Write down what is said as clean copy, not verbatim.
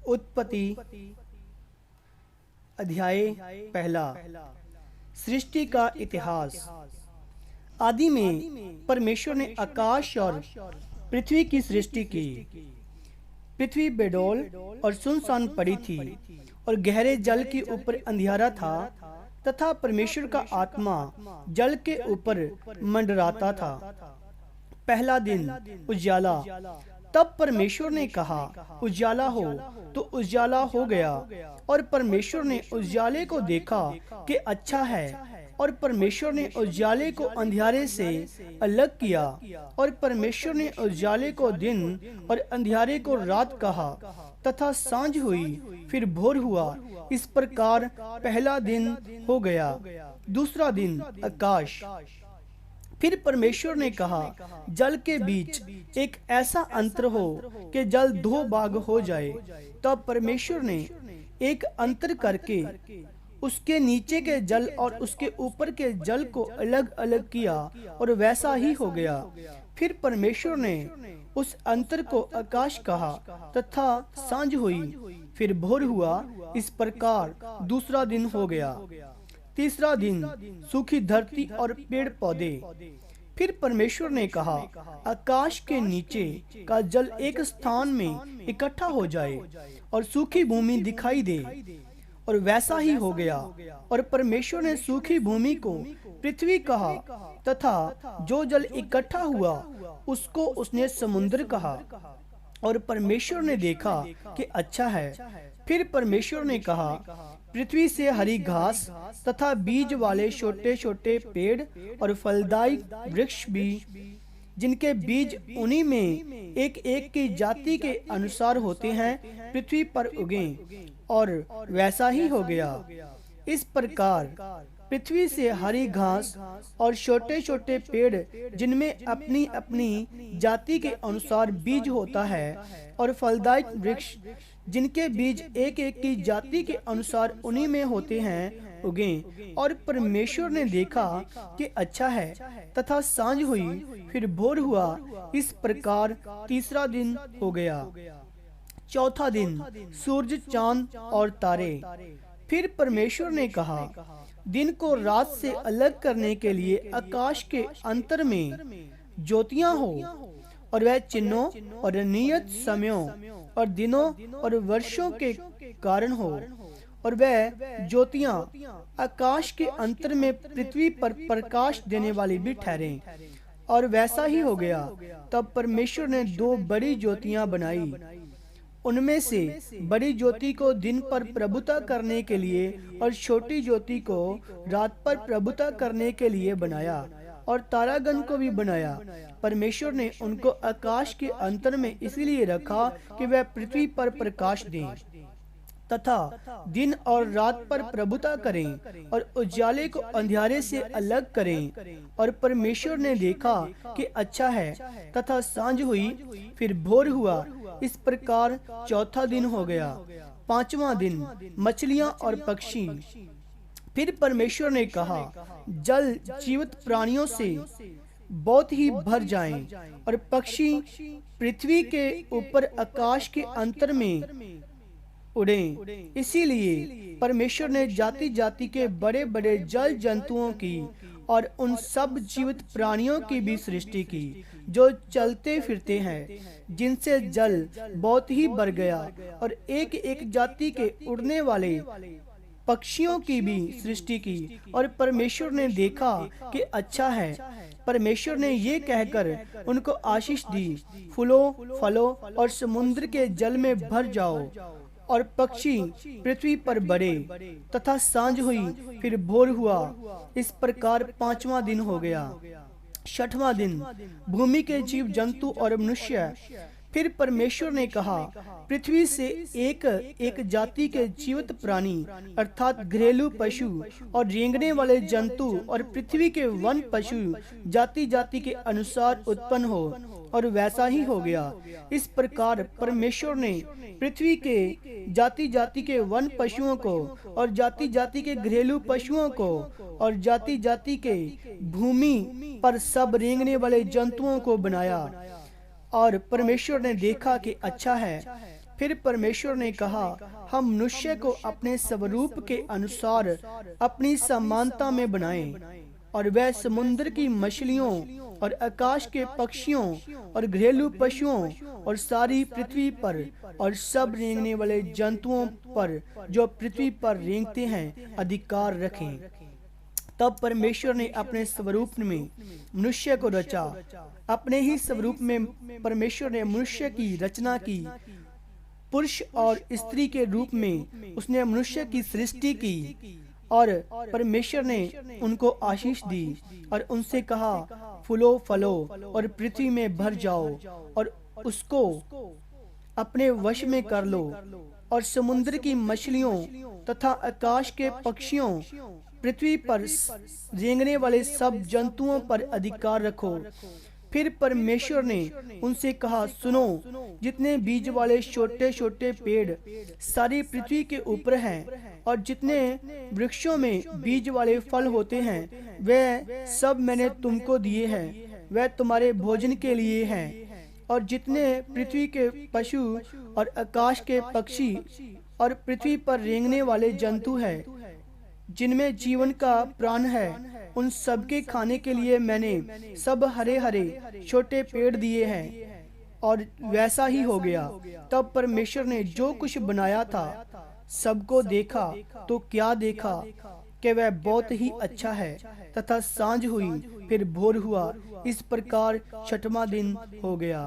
उत्पत्ति अध्याय पहला। सृष्टि का इतिहास। आदि में परमेश्वर ने आकाश और पृथ्वी की सृष्टि की। पृथ्वी बेडौल और सुनसान पड़ी थी और गहरे जल के ऊपर अंधियारा था तथा परमेश्वर का आत्मा जल के ऊपर मंडराता था। पहला दिन उजाला। तब परमेश्वर ने कहा उजाला हो, तो उजाला हो गया। और परमेश्वर ने उजाले को देखा कि अच्छा है। और परमेश्वर ने उजाले को अंधियारे से अलग किया। और परमेश्वर ने उजाले को दिन और अंधियारे को रात कहा। तथा सांझ हुई, फिर भोर हुआ। इस प्रकार पहला दिन हो गया। दूसरा दिन आकाश। फिर परमेश्वर ने कहा जल के बीच एक ऐसा अंतर हो कि जल दो भाग हो जाए। तब परमेश्वर ने एक अंतर करके उसके नीचे के जल और उसके ऊपर के जल को अलग अलग किया और वैसा ही हो गया। फिर परमेश्वर ने उस अंतर को आकाश कहा तथा सांझ हुई, फिर भोर हुआ। इस प्रकार दूसरा दिन हो गया। तीसरा दिन सूखी धरती और पेड़ पौधे। फिर परमेश्वर ने कहा आकाश के नीचे का जल एक स्थान में इकट्ठा हो जाए और सूखी भूमि दिखाई दे, और वैसा ही हो गया। और परमेश्वर ने सूखी भूमि को पृथ्वी कहा तथा जो जल इकट्ठा हुआ उसको उसने समुद्र कहा। और परमेश्वर ने देखा कि अच्छा है। फिर परमेश्वर ने कहा पृथ्वी से हरी घास तथा बीज वाले छोटे छोटे पेड़ और फलदायी वृक्ष भी, जिनके बीज उन्हीं में एक एक की जाति के अनुसार होते हैं, पृथ्वी पर उगें। और वैसा ही हो गया। इस प्रकार पृथ्वी से हरी घास और छोटे छोटे पेड़ जिनमें अपनी अपनी जाति के अनुसार बीज होता है, और फलदायी वृक्ष जिनके बीज एक एक की जाति के अनुसार उन्हीं में होते हैं, उगें। और परमेश्वर ने देखा कि अच्छा है। तथा सांझ हुई, फिर भोर हुआ। इस प्रकार तीसरा दिन हो गया। चौथा दिन सूरज, चांद और तारे। फिर परमेश्वर ने कहा दिन को रात से अलग करने के लिए आकाश के अंतर में ज्योतियां हो, और वह चिन्हों और नियत समयों और दिनों और वर्षों के कारण हो। और वह ज्योतियां आकाश के अंतर में पृथ्वी पर प्रकाश देने वाली भी ठहरें। और वैसा ही हो गया। तब परमेश्वर ने दो बड़ी ज्योतियां बनाई। उनमें से बड़ी ज्योति को दिन पर प्रभुता करने के लिए और छोटी ज्योति को रात पर प्रभुता करने के लिए बनाया। और तारागण को भी बनाया। परमेश्वर ने उनको आकाश के अंतर में इसलिए रखा कि वह पृथ्वी पर प्रकाश दें तथा दिन और रात पर प्रभुता करें और उजाले को अंधियारे से अलग करें। और परमेश्वर ने देखा कि अच्छा है। तथा सांझ हुई, फिर भोर हुआ। इस प्रकार चौथा दिन हो गया। पांचवा दिन मछलियां और पक्षी। फिर परमेश्वर ने कहा जल जीवित प्राणियों से बहुत ही भर जाएं, और पक्षी पृथ्वी के ऊपर आकाश के अंतर में उड़ें। इसीलिए परमेश्वर ने जाति जाति के बड़े बड़े जल जंतुओं की और उन सब जीवित प्राणियों की भी सृष्टि की जो चलते फिरते हैं, जिनसे जल बहुत ही भर गया। और एक एक जाति के उड़ने वाले पक्षियों की भी सृष्टि की। और परमेश्वर ने देखा कि अच्छा है। परमेश्वर ने ये कहकर उनको आशीष दी, फूलों फलों और समुद्र के जल में भर जाओ, और पक्षी पृथ्वी पर बढ़े। तथा सांझ हुई, फिर भोर हुआ। इस प्रकार पांचवा दिन हो गया। छठवां दिन भूमि के जीव जंतु और मनुष्य। फिर परमेश्वर ने कहा पृथ्वी से एक एक जाति के जीवित प्राणी अर्थात घरेलू पशु और रेंगने वाले जंतु और पृथ्वी के वन पशु जाति जाति के अनुसार उत्पन्न हो। और वैसा ही हो गया। इस प्रकार परमेश्वर ने पृथ्वी के जाति जाति के वन पशुओं को और जाति जाति के घरेलू पशुओं को और जाति जाति के भूमि पर सब रेंगने वाले जंतुओं को बनाया। और परमेश्वर ने देखा कि अच्छा है। फिर परमेश्वर ने कहा, हम मनुष्य को अपने स्वरूप के अनुसार अपनी समानता में बनाएं, और वह समुद्र की मछलियों और आकाश के पक्षियों और घरेलू पशुओं और सारी पृथ्वी पर और सब रेंगने वाले जंतुओं पर जो पृथ्वी पर रेंगते हैं अधिकार रखें। तब परमेश्वर ने अपने स्वरूप में मनुष्य को रचा। अपने ही स्वरूप में परमेश्वर ने मनुष्य की रचना की। पुरुष और स्त्री के रूप में उसने मनुष्य की सृष्टि की, और परमेश्वर ने उनको आशीष दी और उनसे कहा, फूलो फलो और पृथ्वी में भर जाओ और उसको अपने वश में कर लो, और समुद्र की मछलियों तथा आकाश के पक्षियों, पृथ्वी पर रेंगने वाले सब जंतुओं पर अधिकार रखो। फिर परमेश्वर ने उनसे कहा, सुनो, जितने बीज वाले छोटे छोटे पेड़ सारी पृथ्वी के ऊपर हैं और जितने वृक्षों में बीज वाले फल होते हैं, वे सब मैंने तुमको दिए हैं, वे तुम्हारे भोजन के लिए हैं। और जितने पृथ्वी के पशु और आकाश के पक्षी और पृथ्वी पर रेंगने वाले जंतु हैं, जिनमें जीवन का प्राण है, उन सब के खाने के लिए मैंने सब हरे हरे छोटे पेड़ दिए हैं। और वैसा ही हो गया। तब परमेश्वर ने जो कुछ बनाया था सबको देखा, तो क्या देखा कि वह बहुत ही अच्छा है। तथा सांझ हुई, फिर भोर हुआ, इस प्रकार छठवां दिन हो गया।